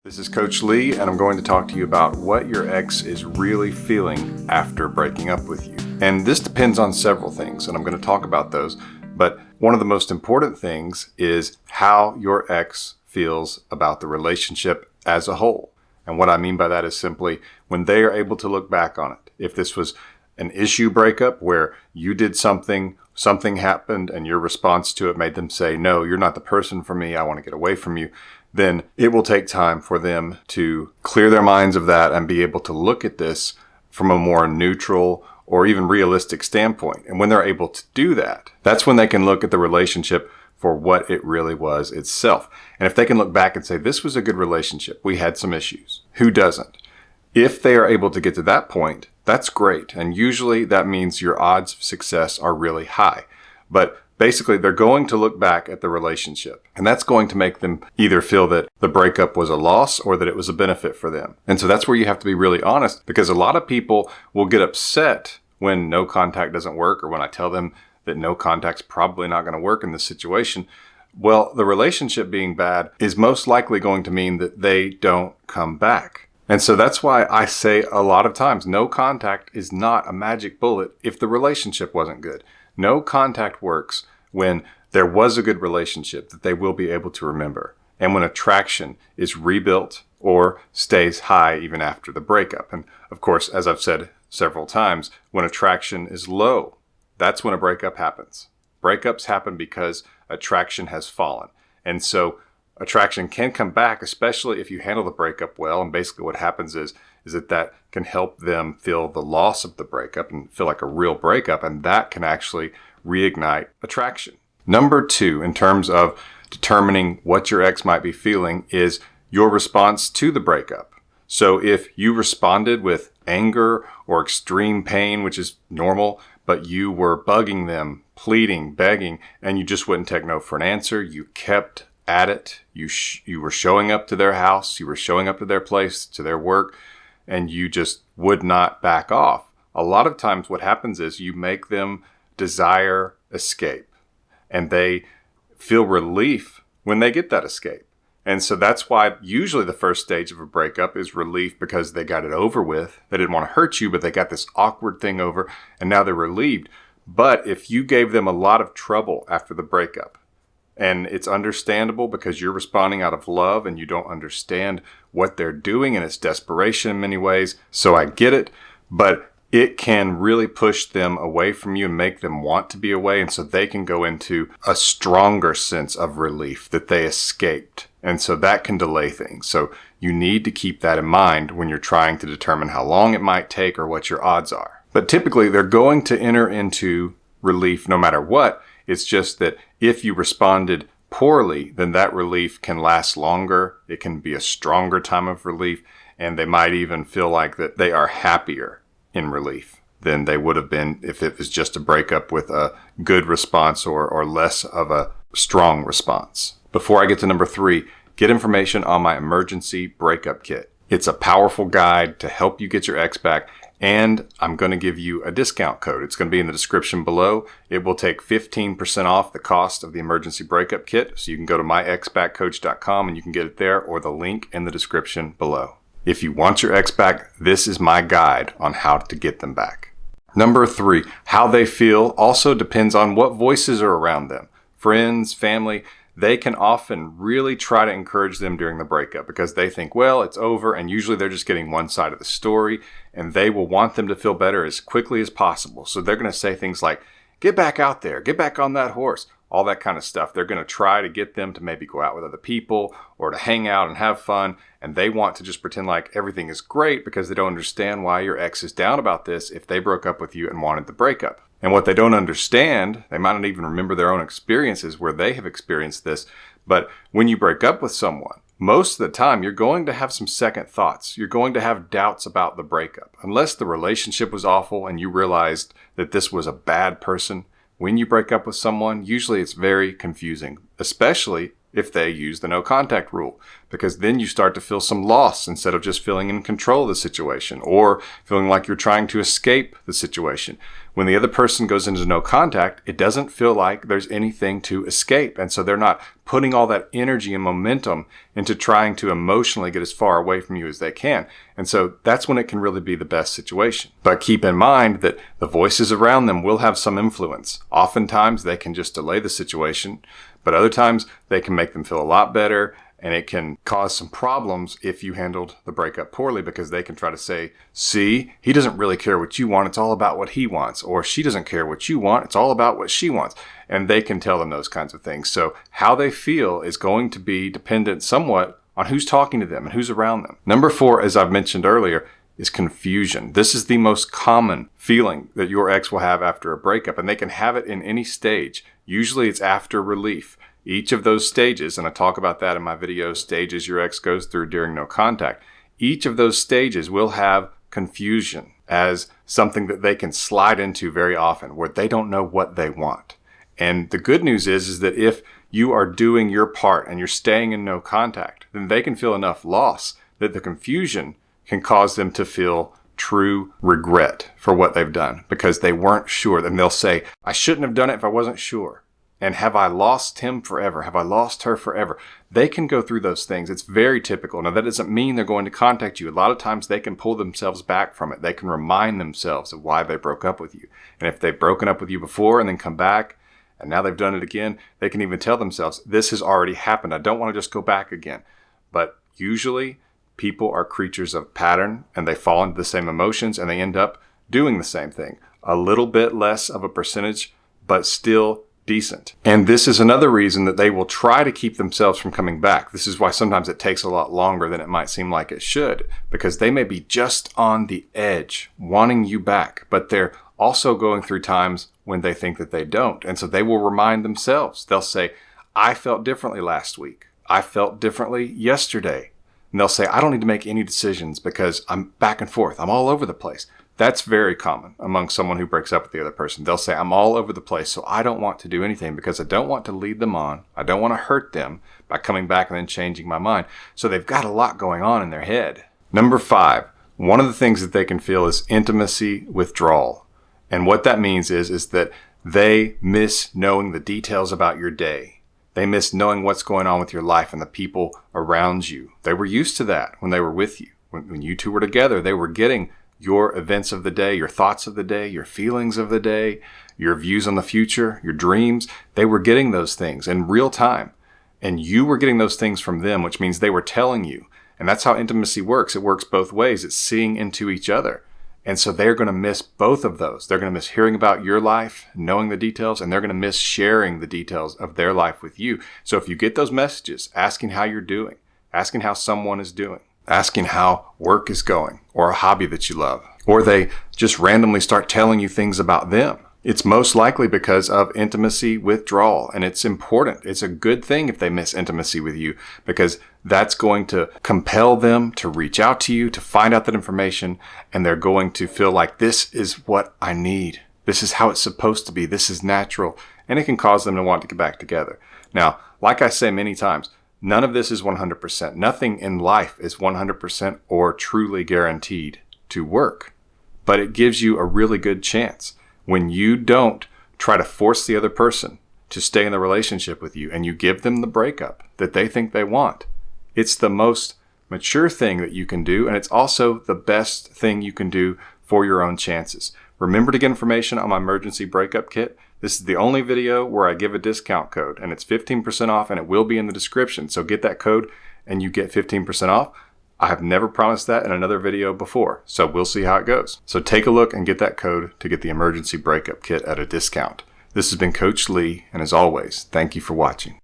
This is Coach Lee, and I'm going to talk to you about what your ex is really feeling after breaking up with you. And this depends on several things, and I'm going to talk about those. But one of the most important things is how your ex feels about the relationship as a whole. And what I mean by that is simply when they are able to look back on it. If this was an issue breakup where you did something happened, and your response to it made them say, "No, you're not the person for me. I want to get away from you," then it will take time for them to clear their minds of that and be able to look at this from a more neutral or even realistic standpoint. And when they're able to do that, that's when they can look at the relationship for what it really was itself. And if they can look back and say, this was a good relationship, we had some issues. Who doesn't? If they are able to get to that point, that's great. And usually that means your odds of success are really high. But basically, they're going to look back at the relationship, and that's going to make them either feel that the breakup was a loss or that it was a benefit for them. And so that's where you have to be really honest, because a lot of people will get upset when no contact doesn't work, or when I tell them that no contact's probably not going to work in this situation. Well, the relationship being bad is most likely going to mean that they don't come back. And so that's why I say a lot of times, no contact is not a magic bullet if the relationship wasn't good. No contact works when there was a good relationship that they will be able to remember, and when attraction is rebuilt or stays high even after the breakup. And of course, as I've said several times, when attraction is low, that's when a breakup happens. Breakups happen because attraction has fallen. And so attraction can come back, especially if you handle the breakup well. And basically what happens is that can help them feel the loss of the breakup and feel like a real breakup. And that can actually reignite attraction. Number 2, in terms of determining what your ex might be feeling, is your response to the breakup. So if you responded with anger or extreme pain, which is normal, but you were bugging them, pleading, begging, and you just wouldn't take no for an answer, you kept at it, you were showing up to their house, you were showing up to their place, to their work, and you just would not back off. A lot of times what happens is you make them desire escape, and they feel relief when they get that escape. And so that's why usually the first stage of a breakup is relief, because they got it over with. They didn't want to hurt you, but they got this awkward thing over, and now they're relieved. But if you gave them a lot of trouble after the breakup, and it's understandable because you're responding out of love and you don't understand what they're doing, and it's desperation in many ways. So I get it, but it can really push them away from you and make them want to be away. And so they can go into a stronger sense of relief that they escaped. And so that can delay things. So you need to keep that in mind when you're trying to determine how long it might take or what your odds are. But typically they're going to enter into relief no matter what. It's just that if you responded poorly, then that relief can last longer. It can be a stronger time of relief, and they might even feel like that they are happier in relief than they would have been if it was just a breakup with a good response or less of a strong response. Before I get to number 3, get information on my emergency breakup kit. It's a powerful guide to help you get your ex back. And I'm going to give you a discount code. It's going to be in the description below. It will take 15% off the cost of the emergency breakup kit. So you can go to myexbackcoach.com and you can get it there, or the link in the description below. If you want your ex back, this is my guide on how to get them back. Number 3, how they feel also depends on what voices are around them. Friends, family, they can often really try to encourage them during the breakup because they think, well, it's over, and usually they're just getting one side of the story, and they will want them to feel better as quickly as possible. So they're going to say things like, get back out there, get back on that horse, all that kind of stuff. They're going to try to get them to maybe go out with other people or to hang out and have fun, and they want to just pretend like everything is great because they don't understand why your ex is down about this if they broke up with you and wanted the breakup. And what they don't understand, they might not even remember their own experiences where they have experienced this, but when you break up with someone, most of the time you're going to have some second thoughts. You're going to have doubts about the breakup. Unless the relationship was awful and you realized that this was a bad person, when you break up with someone, usually it's very confusing, especially if they use the no contact rule, because then you start to feel some loss instead of just feeling in control of the situation or feeling like you're trying to escape the situation. When the other person goes into no contact, it doesn't feel like there's anything to escape. And so they're not putting all that energy and momentum into trying to emotionally get as far away from you as they can. And so that's when it can really be the best situation. But keep in mind that the voices around them will have some influence. Oftentimes they can just delay the situation, but other times they can make them feel a lot better. And it can cause some problems if you handled the breakup poorly, because they can try to say, see, he doesn't really care what you want. It's all about what he wants. Or she doesn't care what you want. It's all about what she wants. And they can tell them those kinds of things. So how they feel is going to be dependent somewhat on who's talking to them and who's around them. Number 4, as I've mentioned earlier, is confusion. This is the most common feeling that your ex will have after a breakup, and they can have it in any stage. Usually it's after relief. Each of those stages, and I talk about that in my video, stages your ex goes through during no contact, each of those stages will have confusion as something that they can slide into very often, where they don't know what they want. And the good news is that if you are doing your part and you're staying in no contact, then they can feel enough loss that the confusion can cause them to feel true regret for what they've done because they weren't sure. Then they'll say, I shouldn't have done it if I wasn't sure. And have I lost him forever? Have I lost her forever? They can go through those things. It's very typical. Now, that doesn't mean they're going to contact you. A lot of times they can pull themselves back from it. They can remind themselves of why they broke up with you. And if they've broken up with you before and then come back, and now they've done it again, they can even tell themselves, this has already happened. I don't want to just go back again. But usually people are creatures of pattern, and they fall into the same emotions, and they end up doing the same thing. A little bit less of a percentage, but still decent. And this is another reason that they will try to keep themselves from coming back. This is why sometimes it takes a lot longer than it might seem like it should, because they may be just on the edge wanting you back, but they're also going through times when they think that they don't. And so they will remind themselves. They'll say, I felt differently last week. I felt differently yesterday. And they'll say, I don't need to make any decisions because I'm back and forth. I'm all over the place. That's very common among someone who breaks up with the other person. They'll say, I'm all over the place, so I don't want to do anything because I don't want to lead them on. I don't want to hurt them by coming back and then changing my mind. So they've got a lot going on in their head. Number 5, one of the things that they can feel is intimacy withdrawal. And what that means is that they miss knowing the details about your day. They miss knowing what's going on with your life and the people around you. They were used to that when they were with you. When you two were together, they were getting your events of the day, your thoughts of the day, your feelings of the day, your views on the future, your dreams. They were getting those things in real time. And you were getting those things from them, which means they were telling you. And that's how intimacy works. It works both ways. It's seeing into each other. And so they're going to miss both of those. They're going to miss hearing about your life, knowing the details, and they're going to miss sharing the details of their life with you. So if you get those messages asking how you're doing, asking how someone is doing, asking how work is going, or a hobby that you love, or they just randomly start telling you things about them, it's most likely because of intimacy withdrawal. And it's important. It's a good thing if they miss intimacy with you, because that's going to compel them to reach out to you, to find out that information, and they're going to feel like this is what I need. This is how it's supposed to be. This is natural. And it can cause them to want to get back together. Now, like I say many times, none of this is 100%. Nothing in life is 100% or truly guaranteed to work. But it gives you a really good chance when you don't try to force the other person to stay in the relationship with you and you give them the breakup that they think they want. It's the most mature thing that you can do, and it's also the best thing you can do for your own chances. Remember to get information on my emergency breakup kit. This is the only video where I give a discount code, and it's 15% off, and it will be in the description. So get that code and you get 15% off. I have never promised that in another video before, so we'll see how it goes. So take a look and get that code to get the emergency breakup kit at a discount. This has been Coach Lee, and as always, thank you for watching.